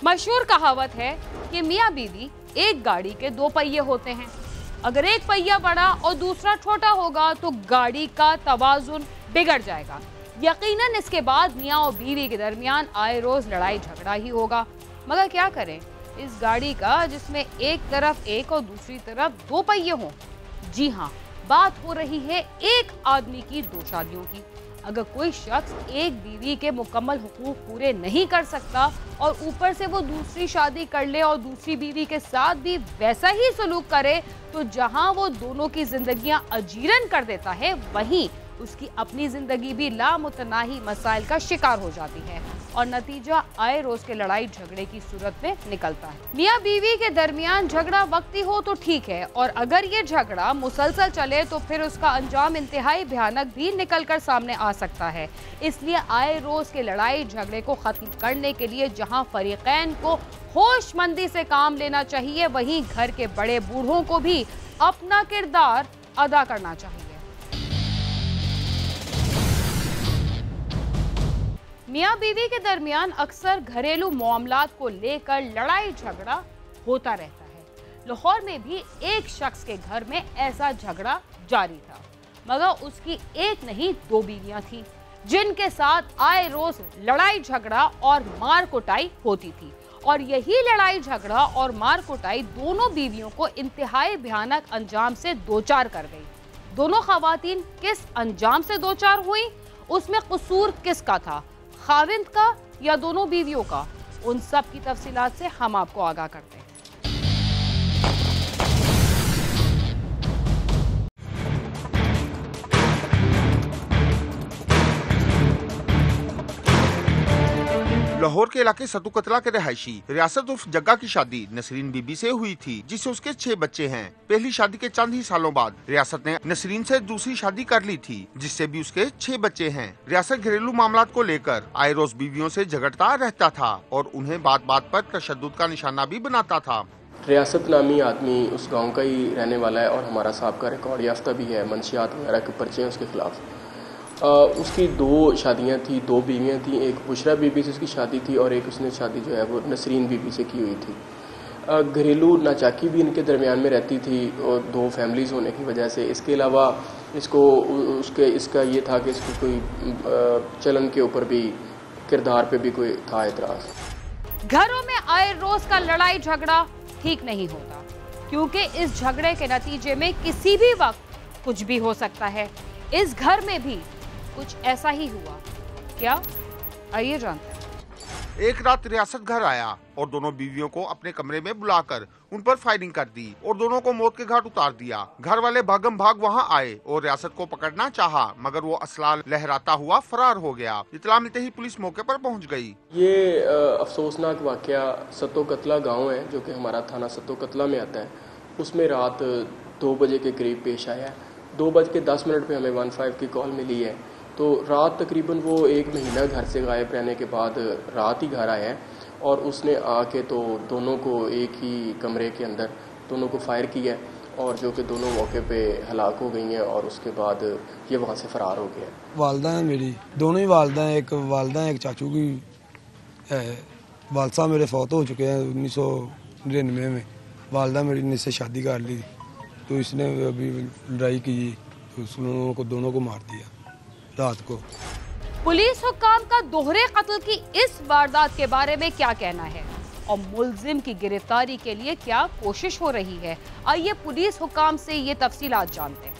मशहूर कहावत है कि मियाँ बीवी एक गाड़ी के दो पहिए होते हैं। अगर एक पहिया बड़ा और दूसरा छोटा होगा तो गाड़ी का तवाजुन बिगड़ जाएगा। यकीनन इसके बाद मियाँ और बीवी के दरमियान आए रोज लड़ाई झगड़ा ही होगा। मगर क्या करें इस गाड़ी का जिसमें एक तरफ एक और दूसरी तरफ दो पहिए हों। जी हाँ, बात हो रही है एक आदमी की दो शादियों की। अगर कोई शख्स एक बीवी के मुकम्मल हुकूक पूरे नहीं कर सकता और ऊपर से वो दूसरी शादी कर ले और दूसरी बीवी के साथ भी वैसा ही सलूक करे तो जहां वो दोनों की जिंदगियां अजीरन कर देता है, वहीं उसकी अपनी जिंदगी भी लामुतनाही मसाइल का शिकार हो जाती है और नतीजा आए रोज के लड़ाई झगड़े की सूरत में निकलता है। मियाँ बीवी के दरमियान झगड़ा वक्ती हो तो ठीक है, और अगर ये झगड़ा मुसलसल चले तो फिर उसका अंजाम इंतहाई भयानक भी निकल कर सामने आ सकता है। इसलिए आए रोज के लड़ाई झगड़े को खत्म करने के लिए जहाँ फरीकैन को होशमंदी से काम लेना चाहिए, वहीं घर के बड़े बूढ़ों को भी अपना किरदार अदा करना चाहिए। मियाँ बीवी के दरमियान अक्सर घरेलू मामलात को लेकर लड़ाई झगड़ा होता रहता है। लाहौर में भी एक शख्स के घर में ऐसा झगड़ा जारी था, मगर उसकी एक नहीं दो बीवियां थीं जिनके साथ आए रोज लड़ाई झगड़ा और मार कुटाई होती थी। और यही लड़ाई झगड़ा और मार कुटाई दोनों बीवियों को इंतहाई भयानक अंजाम से दोचार कर गई। दोनों खवातीन किस अंजाम से दोचार हुई, उसमें कसूर किसका था, खाविंद का या दोनों बीवियों का, उन सब की तफसीलात से हम आपको आगाह करते हैं। लाहौर के इलाके सतू कतला के रहायशी रियासत उर्फ जग्गा की शादी नसरीन बीबी से हुई थी, जिससे उसके 6 बच्चे हैं। पहली शादी के चंद ही सालों बाद रियासत ने नसरीन से दूसरी शादी कर ली थी, जिससे भी उसके 6 बच्चे हैं। रियासत घरेलू मामलात को लेकर आए रोज बीवियों से झगड़ता रहता था और उन्हें बात बात पर तशद्दुद का निशाना भी बनाता था। रियासत नामी आदमी उस गाँव का ही रहने वाला है और हमारा साहब रिकॉर्ड याफ्ता भी है, मंशियात वगैरह के पर्चे हैं उसके खिलाफ। उसकी 2 शादियां थी, 2 बीवियां थी। एक बुशरा बीबी से उसकी शादी थी और एक उसने शादी जो है वो नसरीन बीबी से की हुई थी। घरेलू नाचाकी भी इनके दरमियान में रहती थी और 2 फैमिलीज़ होने की वजह से। इसके अलावा इसका ये था कि इसको कोई चलन के ऊपर भी, किरदार पे भी कोई था एतराज़। घरों में आए रोज का लड़ाई झगड़ा ठीक नहीं होता, क्योंकि इस झगड़े के नतीजे में किसी भी वक्त कुछ भी हो सकता है। इस घर में भी कुछ ऐसा ही हुआ। क्या, आइए जानते हैं। एक रात रियासत घर आया और दोनों बीवियों को अपने कमरे में बुलाकर उन पर फायरिंग कर दी और दोनों को मौत के घाट उतार दिया। घर वाले भागम भाग वहां आए और रियासत को पकड़ना चाहा, मगर वो असला लहराता हुआ फरार हो गया। इत्तला मिलते ही पुलिस मौके पर पहुंच गई। ये अफसोसनाक वाकया सतो कतला गाँव है, जो कि हमारा थाना सतो कतला में आता है। उसमें रात 2 बजे के करीब पेश आया। 2:10 पे हमें 15 की कॉल मिली है। तो रात तकरीबन वो 1 महीना घर से गायब रहने के बाद रात ही घर आया है और उसने आके तो दोनों को एक ही कमरे के अंदर दोनों को फायर किया और जो कि दोनों मौके पे हलाक हो गई हैं और उसके बाद ये वहाँ से फरार हो गया। वालदा है मेरी, दोनों ही वालदा हैं। एक वालदा है, एक चाचू की है। वाल साहब मेरे फौत हो चुके हैं 1999 में। वालदा मेरी ने इससे शादी कर ली तो इसने अभी लड़ाई की तो उसने दोनों को मार दिया रात को। पुलिस हुक्काम का दोहरे कत्ल की इस वारदात के बारे में क्या कहना है और मुलजिम की गिरफ्तारी के लिए क्या कोशिश हो रही है, आइए पुलिस हुक्काम से ये तफसीलात जानते हैं।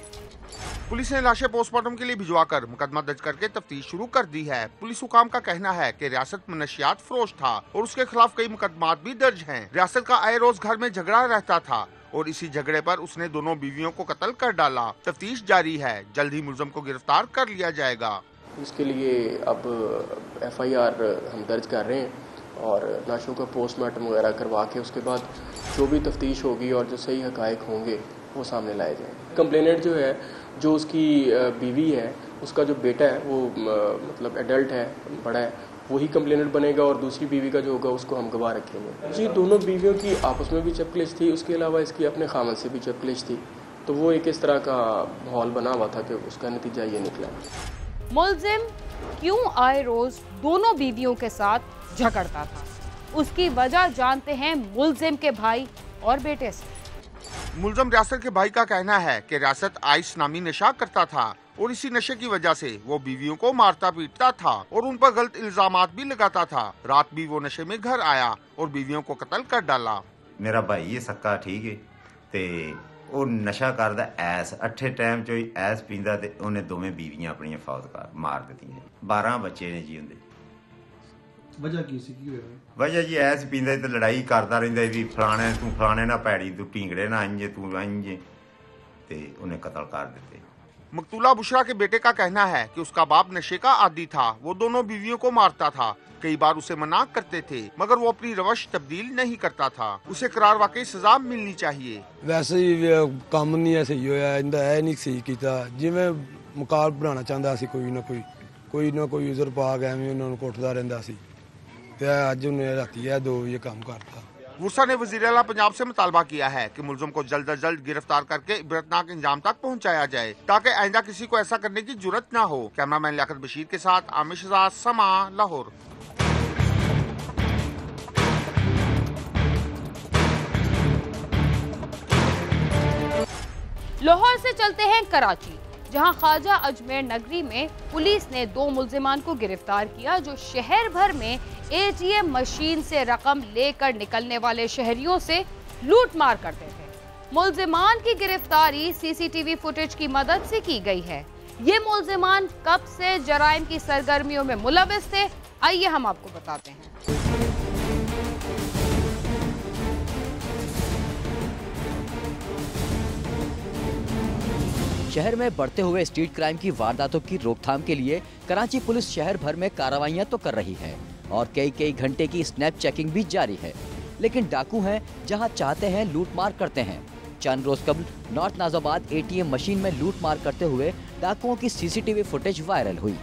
पुलिस ने लाशें पोस्टमार्टम के लिए भिजवाकर मुकदमा दर्ज करके तफ्तीश शुरू कर दी है। पुलिस हुकाम का कहना है कि रियासत मनशियात फरोश था और उसके खिलाफ कई मुकदमात भी दर्ज हैं। रियासत का आए रोज घर में झगड़ा रहता था और इसी झगड़े पर उसने दोनों बीवियों को कत्ल कर डाला। तफ्तीश जारी है, जल्द ही मुलजिम को गिरफ्तार कर लिया जाएगा। इसके लिए अब FIR हम दर्ज कर रहे हैं और लाशों का पोस्टमार्टम वगैरह करवा के उसके बाद जो भी तफ्तीश होगी और जो सही हकायक होंगे वो सामने लाए जाएंगे। कंप्लेनेंट जो है, जो उसकी बीवी है, उसका जो बेटा है वो मतलब एडल्ट है, बड़ा है, वही कंप्लेनेंट बनेगा और दूसरी बीवी का जो होगा उसको हम गवाह रखेंगे। जी, दोनों बीवियों की आपस में भी चपकलिश थी, उसके अलावा इसकी अपने खामन से भी चपकलिश थी। तो वो एक इस तरह का माहौल बना हुआ था कि उसका नतीजा ये निकला। मुलजिम क्यों आए रोज दोनों बीवियों के साथ झगड़ता था, उसकी वजह जानते हैं मुल्जिम के भाई और बेटे से। मुल्जिम रियासत के भाई का कहना है कि रियासत आइस नामी नशा करता था और इसी नशे की वजह से वो बीवियों को मारता पीटता था और उन पर गलत इल्जामात भी लगाता था। रात भी वो नशे में घर आया और बीवियों को कत्ल कर डाला। मेरा भाई है सक्का, ठीक है, ते ਉਹ ਨਸ਼ਾ ਕਰਦਾ ਐਸ ਅੱਠੇ ਟਾਈਮ ਚੋਂ ਹੀ ਐਸ ਪੀਂਦਾ ਤੇ ਉਹਨੇ ਦੋਵੇਂ ਬੀਵੀਆਂ ਆਪਣੀਆਂ ਫੌਤ ਕਰ ਮਾਰ ਦਿੱਤੀਆਂ। 12 ਬੱਚੇ ਨੇ ਜੀ ਉਹਦੇ। ਵਜ੍ਹਾ ਕੀ ਸੀ, ਕੀ ਹੋਇਆ? ਵਜ੍ਹਾ ਜੀ ਐਸ ਪੀਂਦਾ ਤੇ ਲੜਾਈ ਕਰਦਾ ਰਹਿੰਦਾ ਵੀ ਫਲਾਣੇ ਤੂੰ ਫਲਾਣੇ ਨਾਲ ਭੈੜੀ, ਤੂੰ ਢੀਂਗੜੇ ਨਾ ਆਈਏ, ਤੂੰ ਆਈਏ, ਤੇ ਉਹਨੇ ਕਤਲ ਕਰ ਦਿੱਤੇ। मकतूला बुशरा के बेटे का कहना है कि उसका बाप नशे का आदी था। वो दोनों बीवियों को मारता था, कई बार उसे मना करते थे, मगर वो अपनी रवश तब्दील नहीं करता था। उसे करार वाकई सजा मिलनी चाहिए। वैसे ही काम नहीं है सही होया, इंदा है नहीं सही कीता। जिवें मुकाब बनाना चाहता सी कोई ना कोई उजर पा के एवं उन्होंने कुटदा रहिंदा सी ते अज उन्हें राती है 2 बजे काम करता। वुरसा ने वज़ीर आला पंजाब से मुतालबा किया है कि मुल्ज़िम को जल्द अज जल्द गिरफ्तार करके इबरतनाक इंजाम तक पहुंचाया जाए ताकि आइंदा किसी को ऐसा करने की जुर्रत न हो। कैमरामैन लियाकत बशीर के साथ आमिर शहजाद, समा, लाहौर। लाहौर से चलते हैं कराची, जहां ख्वाजा अजमेर नगरी में पुलिस ने 2 मुल्जिमान को गिरफ्तार किया जो शहर भर में ATM मशीन से रकम लेकर निकलने वाले शहरियों से लूट मार करते थे। मुल्जिमान की गिरफ्तारी CCTV फुटेज की मदद से की गई है। ये मुल्जिमान कब से जराइम की सरगर्मियों में मुलविस थे, आइए हम आपको बताते हैं। शहर में बढ़ते हुए स्ट्रीट क्राइम की वारदातों की रोकथाम के लिए कराची पुलिस शहर भर में कार्रवाइयां तो कर रही है और कई घंटे की स्नैप चेकिंग भी जारी है, लेकिन डाकू हैं जहां चाहते हैं लूट मार करते हैं। चंद रोज कबल नॉर्थ नाजाबाद ATM मशीन में लूट मार करते हुए डाकुओं की CCTV फुटेज वायरल हुई,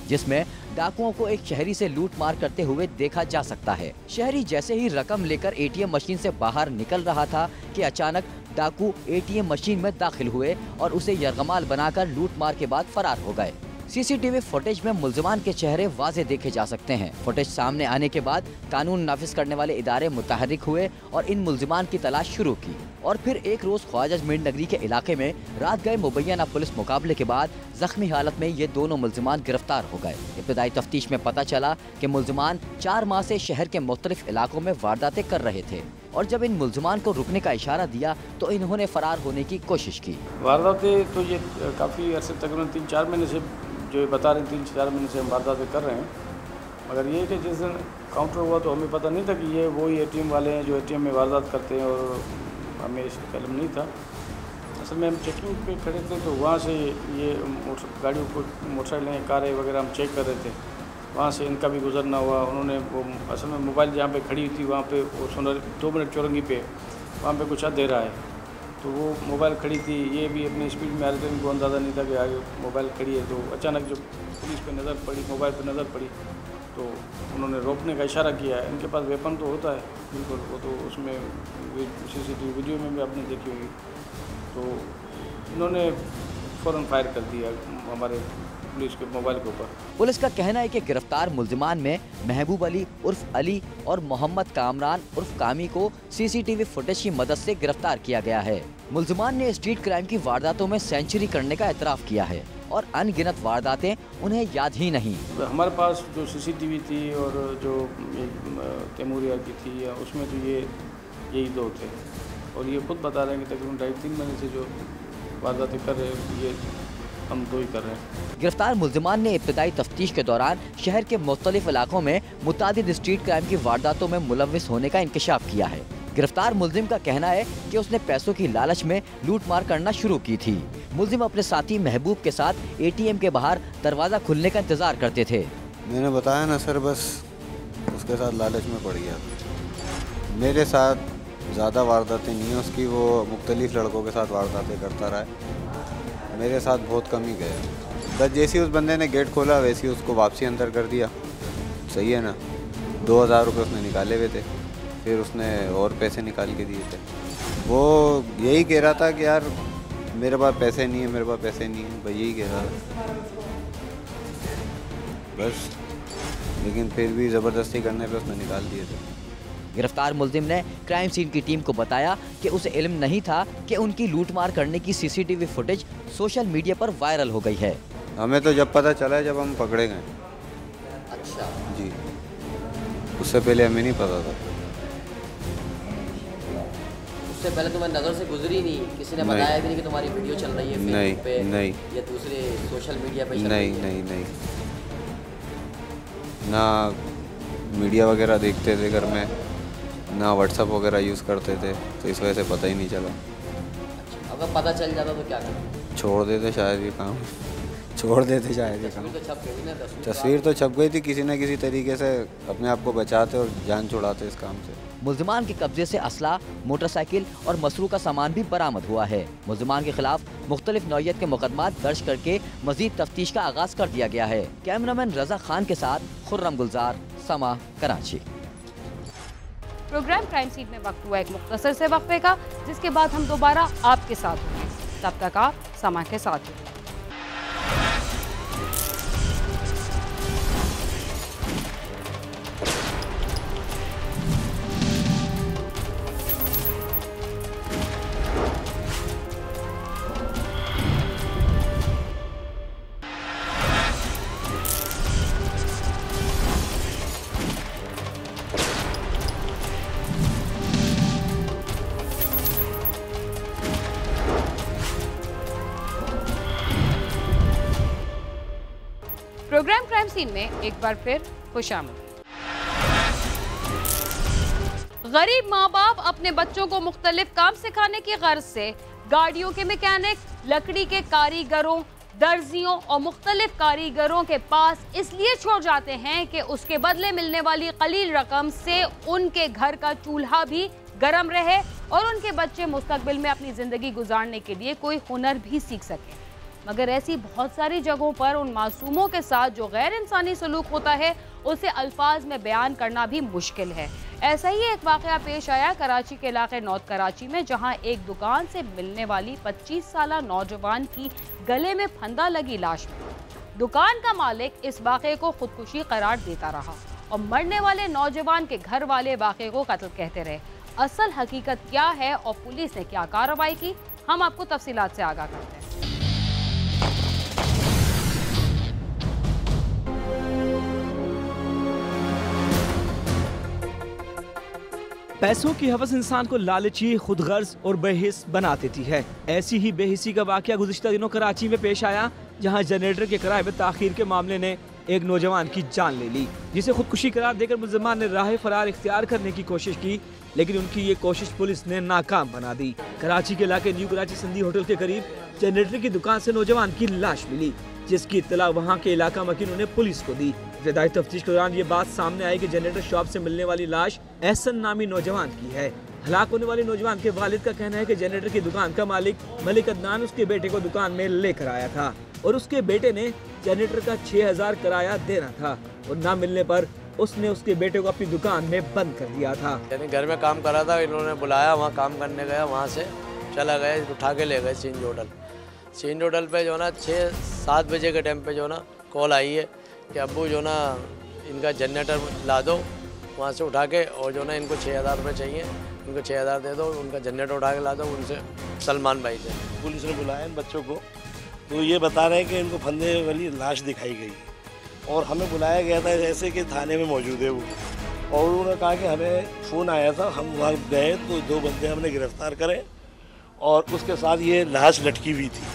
जिसमें डाकुओं को एक शहरी से लूट मार करते हुए देखा जा सकता है। शहरी जैसे ही रकम लेकर ATM मशीन से बाहर निकल रहा था कि अचानक डाकू ATM मशीन में दाखिल हुए और उसे यरगमाल बनाकर लूट मार के बाद फरार हो गए। CCTV फुटेज में मुल्जिमान के चेहरे वाज़े देखे जा सकते हैं। फुटेज सामने आने के बाद कानून नाफिज करने वाले इदारे मुतहर्रिक हुए और इन मुल्जिमान की तलाश शुरू की और फिर एक रोज ख्वाजा अजमेर नगरी के इलाके में रात गए मुबैना पुलिस मुकाबले के बाद जख्मी हालत में ये दोनों मुल्जिमान गिरफ्तार हो गए। इब्तदाई तफ्तीश में पता चला कि मुल्जिमान 4 माह से शहर के मुख्तलिफ इलाकों में वारदातें कर रहे थे और जब इन मुल्जिमान को रुकने का इशारा दिया तो इन्होंने फरार होने की कोशिश की। वारदातें तो ये काफ़ी अरसे तकरीबन 3-4 महीने से जो बता रहे हैं 3-4 महीने से हम वारदातें कर रहे हैं, मगर ये कि जिस दिन काउंटर हुआ तो हमें पता नहीं था कि ये वही ATM वाले हैं जो ATM में वारदात करते हैं और हमें इसका इल्म नहीं था। असल में हम चेकिंग पे खड़े थे तो वहाँ से ये गाड़ियों को मोटरसाइकिलें कारें वगैरह हम चेक कर रहे थे, वहाँ से इनका भी गुजरना हुआ। उन्होंने वो असल में मोबाइल जहाँ पे खड़ी थी वहाँ पे वो सुन 2 मिनट चौरंगी पे वहाँ पे कुछ दे रहा है, तो वो मोबाइल खड़ी थी, ये भी अपनी स्पीड में आ रहे थे, इनको अंदाज़ा नहीं था कि आगे मोबाइल खड़ी है। तो अचानक जब पुलिस पे नज़र पड़ी, मोबाइल पे नज़र पड़ी तो उन्होंने रोकने का इशारा किया है। इनके पास वेपन तो होता है बिल्कुल, वो तो उसमें CCTV वीडियो में भी आपने देखी होगी। तो इन्होंने फ़ौरन फायर कर दिया हमारे पुलिस के मोबाइल के ऊपर। पुलिस का कहना है कि गिरफ्तार मुल्जिमान में महबूब अली उर्फ अली और मोहम्मद कामरान उर्फ कामी को CCTV फुटेज की मदद से गिरफ्तार किया गया है। मुल्जिमान ने स्ट्रीट क्राइम की वारदातों में सेंचुरी करने का एतराफ़ किया है और अनगिनत वारदातें उन्हें याद ही नहीं। हमारे पास जो CCTV थी और जो तैमूरिया की थी उसमें तो यही 2 थे और ये खुद बता रहे हैं कि तकरीबन 2.5-3 महीने से जो वारदातें कर रहे हैं ये हम 2 ही कर रहे हैं। गिरफ्तार मुल्जिमान ने इब्तदाई तफ्तीश के दौरान शहर के मुख्तलिफ इलाकों में मुतादिद स्ट्रीट क्राइम की वारदातों में मुलविस होने का इंकशाफ किया है। गिरफ्तार मुल्जिम का कहना है कि उसने पैसों की लालच में लूट मार करना शुरू की थी। मुल्जिम अपने साथी महबूब के साथ ATM के बाहर दरवाज़ा खुलने का इंतजार करते थे। मैंने बताया ना सर, बस उसके साथ लालच में पड़ गया। मेरे साथ ज़्यादा वारदातें नहीं है उसकी, वो मुख्तलिफ लड़कों के साथ वारदातें करता रहा है, मेरे साथ बहुत कम ही गए। बस जैसे उस बंदे ने गेट खोला वैसे ही उसको वापसी अंदर कर दिया, सही है ना। 2000 रुपये उसने निकाले हुए थे, फिर उसने और पैसे निकाल के दिए थे। वो यही कह रहा था कि यार मेरे पास पैसे नहीं है, मेरे पास पैसे नहीं है, भाई यही कह रहा था बस। लेकिन फिर भी ज़बरदस्ती करने पे उसने निकाल दिए थे। गिरफ्तार मुलजिम ने क्राइम सीन की टीम को बताया कि उसे इल्म नहीं था कि उनकी लूटमार करने की सीसीटीवी फुटेज सोशल मीडिया पर वायरल हो गई है। हमें तो जब पता चला जब हम पकड़े गए। अच्छा जी, उससे पहले हमें नहीं पता था। उससे पहले तुम्हें नज़र से गुजरी नहीं, किसी ने बताया भी नहीं कि तुम्हारी वीडियो चल रही है फेसबुक पे नहीं या दूसरे सोशल मीडिया पे? नहीं, ना मीडिया वगैरह देखते थे घर में, ना व्हाट्सएप वगैरह यूज़ करते थे, तो इस वजह से पता ही नहीं चला। अच्छा, अगर पता चल जाता तो क्या करते? छोड़ देते शायद ये काम, छोड़ देते शायद ये काम। तस्वीर तो छप गई थी, किसी न किसी तरीके से अपने आप को बचाते और जान छुड़ाते इस काम से। मुल्जिमान के कब्जे से असला, मोटरसाइकिल और मसरू का सामान भी बरामद हुआ है। मुल्जिमान के खिलाफ मुख्तलिफ नौइयत के मुकदमात दर्ज करके मजीद तफ्तीश का आगाज कर दिया गया है। कैमरामैन रजा खान के साथ खुर्रम गुलजार, समा, कराची। प्रोग्राम क्राइम सीन में वक्त हुआ एक मुख्तसर से वक्फे का, जिसके बाद हम दोबारा आपके साथ होंगे। तब तक आप समा के साथ होंगे। प्रोग्राम क्राइम सीन में एक बार फिर खुशामद। गरीब माँ बाप अपने बच्चों को मुख्तलिफ काम सिखाने की गर्ज से गाड़ियों के मैकेनिक, लकड़ी के कारीगरों, दर्जियों और मुख्तलिफ कारीगरों के पास इसलिए छोड़ जाते हैं कि उसके बदले मिलने वाली कलील रकम से उनके घर का चूल्हा भी गर्म रहे और उनके बच्चे मुस्तकबिल में अपनी जिंदगी गुजारने के लिए कोई हुनर भी सीख सके। मगर ऐसी बहुत सारी जगहों पर उन मासूमों के साथ जो गैर इंसानी सलूक होता है उसे अल्फाज में बयान करना भी मुश्किल है। ऐसा ही एक वाक़या पेश आया कराची के इलाके नॉर्थ कराची में, जहां एक दुकान से मिलने वाली 25 साला नौजवान की गले में फंदा लगी लाश में दुकान का मालिक इस वाक़े को खुदकुशी करार देता रहा और मरने वाले नौजवान के घर वाले वाक़े को कत्ल कहते रहे। असल हकीकत क्या है और पुलिस ने क्या कार्रवाई की, हम आपको तफसीलात से आगाह करते हैं। पैसों की हवस इंसान को लालची, खुदगर्ज और बेहिस बना देती है। ऐसी ही बेहिसी का वाकया गुज़िश्ता दिनों कराची में पेश आया, जहां जनरेटर के किराए में ताखीर के मामले ने एक नौजवान की जान ले ली, जिसे खुदकुशी करार देकर मुल्जिमान ने राह फरार इख्तियार करने की कोशिश की, लेकिन उनकी ये कोशिश पुलिस ने नाकाम बना दी। कराची के इलाके न्यू कराची सिंधी होटल के करीब जनरेटर की दुकान से नौजवान की लाश मिली, जिसकी इत्तला वहाँ के इलाका मकीनों ने पुलिस को दी। इब्तदाई तफ्तीश के दौरान ये बात सामने आई कि जनरेटर शॉप से मिलने वाली लाश एहसन नामी नौजवान की है। हलाक होने वाले नौजवान के वालिद का कहना है कि जनरेटर की दुकान का मालिक मलिक अदनान उसके बेटे को दुकान में लेकर आया था और उसके बेटे ने जनरेटर का 6000 किराया देना था और ना मिलने पर उसने उसके बेटे को अपनी दुकान में बंद कर दिया था। यानी घर में काम कर रहा था, इन्होंने बुलाया, वहाँ काम करने गया, वहाँ से चला गया, उठा के ले गए सीन होटल। सीन होटल पे जो ना 6-7 बजे के टाइम पे जो ना कॉल आई है कि अब्बू जो ना इनका जनरेटर ला दो, वहाँ से उठा के, और जो ना इनको 6000 रुपये चाहिए, इनको 6000 दे दो, उनका जनरेटर उठा के ला दो। उनसे सलमान भाई से पुलिस ने बुलाया इन बच्चों को, तो ये बता रहे हैं कि इनको फंदे वाली लाश दिखाई गई और हमें बुलाया गया था जैसे कि थाने में मौजूद है वो, और उन्होंने कहा कि हमें फ़ोन आया था, हम वहाँ गए तो 2 बंदे हमने गिरफ्तार करे और उसके साथ ये लाश लटकी हुई थी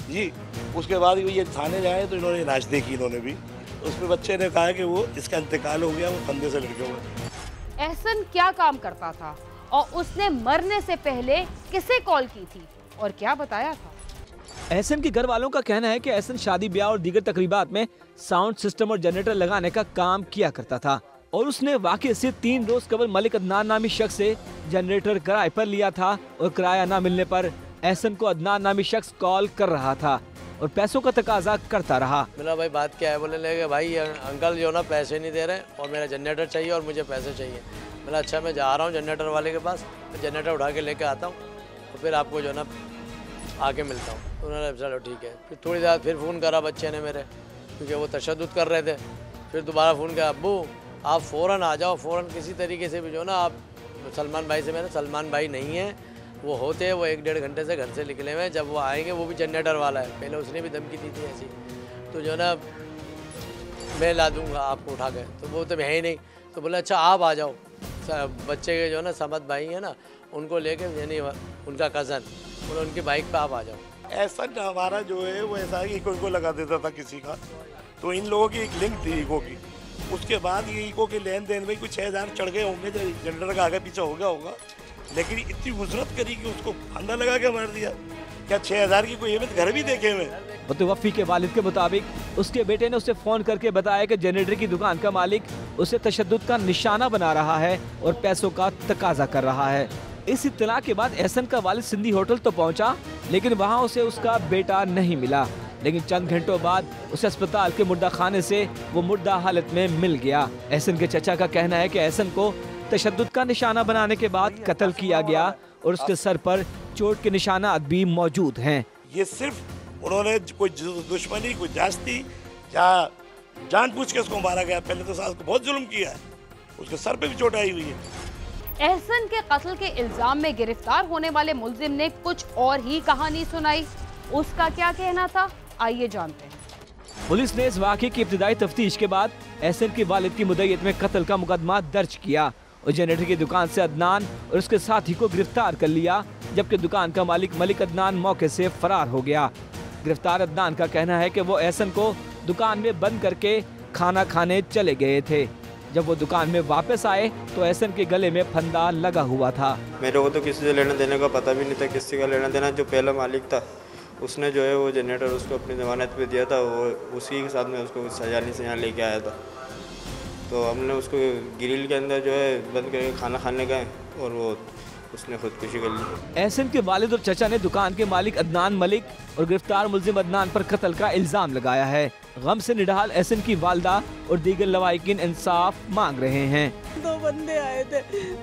जी। उसके बाद ये थाने जाए तो इन्होंने लाश देखी, इन्होंने भी, उसमें बच्चे ने कहा कि वो इसका इंतकाल हो गया, वो फंदे से लटके हुए। एहसन क्या काम करता था और उसने मरने से पहले किसे कॉल की थी और क्या बताया था? एहसन के घर वालों का कहना है कि एहसन शादी ब्याह और दीगर तकरीबात में साउंड सिस्टम और जनरेटर लगाने का काम किया करता था और उसने वाकई से 3 रोज कबल मलिक अदनान नामी शख्स से जनरेटर किराए पर लिया था और किराया न मिलने पर एहसन को अदनान नामी शख्स कॉल कर रहा था और पैसों का तकाजा करता रहा। मेरा भाई बात क्या है, बोले लगे भाई अंकल जो ना पैसे नहीं दे रहे और मेरा जनरेटर चाहिए और मुझे पैसे चाहिए। मैंने अच्छा मैं जा रहा हूँ जनरेटर वाले के पास, जनरेटर उठा के लेके आता हूँ और फिर आपको जो ना आके मिलता हूँ। उन्होंने चलो ठीक है। फिर थोड़ी देर फिर फ़ोन करा बच्चे ने मेरे, क्योंकि वो तशद्दुद कर रहे थे। फिर दोबारा फ़ोन किया, अब्बू आप फ़ौरन आ जाओ, फ़ौरन किसी तरीके से भी जो ना आप सलमान भाई से, मैंने सलमान भाई नहीं है, वो होते हैं, वो 1-1.5 घंटे से घर से निकले हुए हैं, जब वो आएंगे वो भी जनरेटर वाला है, पहले उसने भी धमकी दी थी ऐसी, तो जो ना मैं ला दूंगा आपको उठा के, तो वो तो है ही नहीं, तो बोला अच्छा आप आ जाओ, बच्चे के जो ना समद भाई है ना उनको लेके, यानी उनका कज़न, बोला उनकी बाइक पे आप आ जाओ। ऐसा हमारा जो है वो ऐसा है कि इको लगा देता था किसी का, तो इन लोगों की एक लिंक थी इको की, उसके बाद ये इको के लेन देन में कुछ 6,000 चढ़ गए होंगे, जनरेटर का आगे पीछे हो गया होगा, लेकिन इतनी गुजरत करी कि उसको फंदा लगा के मार दिया। क्या 6,000 की कोई अहमियत घर भी देखे हुए? मुतवफ़ी के वालिद के मुताबिक उसके बेटे ने उसे फ़ोन करके बताया कि जनरेटर की दुकान का मालिक उसे तशद्दुद का निशाना बना रहा है और पैसों का तकाजा कर रहा है। इस इत्तला के बाद एहसन का वालिद सिंधी होटल तो पहुंचा, लेकिन वहां उसे उसका बेटा नहीं मिला। लेकिन चंद घंटों बाद उसे अस्पताल के मुर्दा खाने से वो मुर्दा हालत में मिल गया। एहसन के चचा का कहना है कि एहसन को तशद्दुद का निशाना बनाने के बाद कत्ल किया गया और उसके सर पर चोट के निशानात भी मौजूद हैं। ये सिर्फ उन्होंने कोई दुश्मनी, कोई जास्ती या जानबूझ के उसको मारा गया। पहले तो सास को बहुत जुल्म किया है, उसके सर पे भी चोट आई हुई है। एहसन के कत्ल के इल्जाम में गिरफ्तार होने वाले मुलजिम ने कुछ और ही कहानी सुनाई। उसका क्या कहना था, आइए जानते हैं। पुलिस ने इस वाक़े की इब्तिदाई तफ्तीश के बाद एहसन के वालिद की मुद्दत में कत्ल का मुकदमा दर्ज किया और जनरेटर की दुकान से अदनान और उसके साथी को गिरफ्तार कर लिया, जबकि दुकान का मालिक मलिक अदनान मौके से फरार हो गया। गिरफ्तार अदनान का कहना है कि वो एहसन को दुकान में बंद करके खाना खाने चले गए थे। जब वो दुकान में वापस आए तो एहसन के गले में फंदा लगा हुआ था। मेरे को तो किसी से लेना देने का पता भी नहीं था, किसी का लेना देना। जो पहला मालिक था उसने जो है वो जनरेटर उसको अपनी ज़मानत पे दिया था, वो उसी के साथ में उसको सजाने से यहाँ लेके आया था। तो हमने उसको ग्रिल के अंदर जो है बंद करके खाना खाने गए और वो उसने खुदकुशी कर ली। एहसन के वालिद और चचा ने दुकान के मालिक अदनान मलिक और गिरफ्तार मुलजिम अदनान पर कत्ल का इल्जाम लगाया है। गम से निढाल एहसन की वालदा और दीगर लवाहिकीन इंसाफ मांग रहे हैं। 2 बंदे आए थे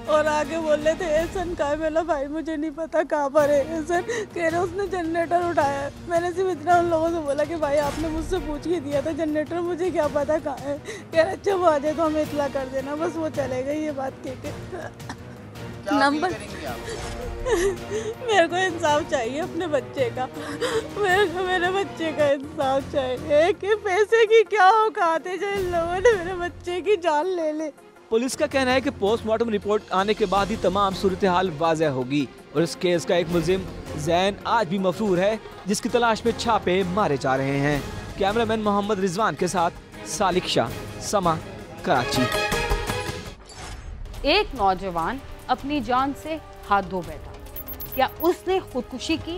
और आगे बोल रहे थे एहसन कहाँ है? बोला भाई मुझे नहीं पता कहाँ पर है एहसन। कह रहे उसने जनरेटर उठाया। मैंने सिर्फ इतना उन लोगों से बोला कि भाई आपने मुझसे पूछ के दिया था जनरेटर, मुझे क्या पता कहाँ है। कह रहे अच्छा वो आ जाए तो हमें इतला कर देना। बस वो चले गए ये बात कह के। नंबर मेरे को इंसाफ चाहिए अपने बच्चे का, मेरे बच्चे का इंसाफ चाहिए कि पैसे की क्या औकात है जो इन लोगों ने मेरे बच्चे की जान ले ले। पुलिस का कहना है कि पोस्टमार्टम रिपोर्ट आने के बाद ही तमाम सूरत हाल वाज़ेह होगी और इस केस का एक मुलजिम जैन आज भी मफरूर है, जिसकी तलाश में छापे मारे जा रहे हैं। कैमरामैन मोहम्मद रिजवान के साथ सालिक शाह, समा, कराची। एक नौजवान अपनी जान से हाथ धो बैठा। क्या उसने खुदकुशी की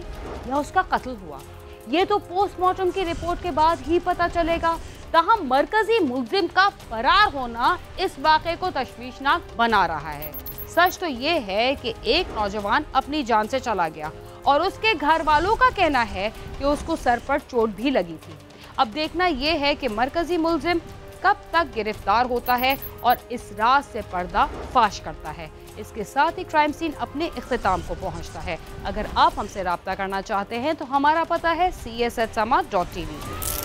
या उसका कत्ल हुआ, ये तो पोस्टमार्टम की रिपोर्ट के बाद ही पता चलेगा। ताहम मरकजी मुलजिम का फरार होना इस वाक़े को तशवीशनाक बना रहा है। सच तो ये है कि एक नौजवान अपनी जान से चला गया और उसके घर वालों का कहना है कि उसको सर पर चोट भी लगी थी। अब देखना यह है कि मरकजी मुलजिम कब तक गिरफ्तार होता है और इस राज से पर्दा फाश करता है। इसके साथ ही क्राइम सीन अपने इख्तिताम को पहुंचता है। अगर आप हमसे राब्ता करना चाहते हैं तो हमारा पता है CSH Samad.tv।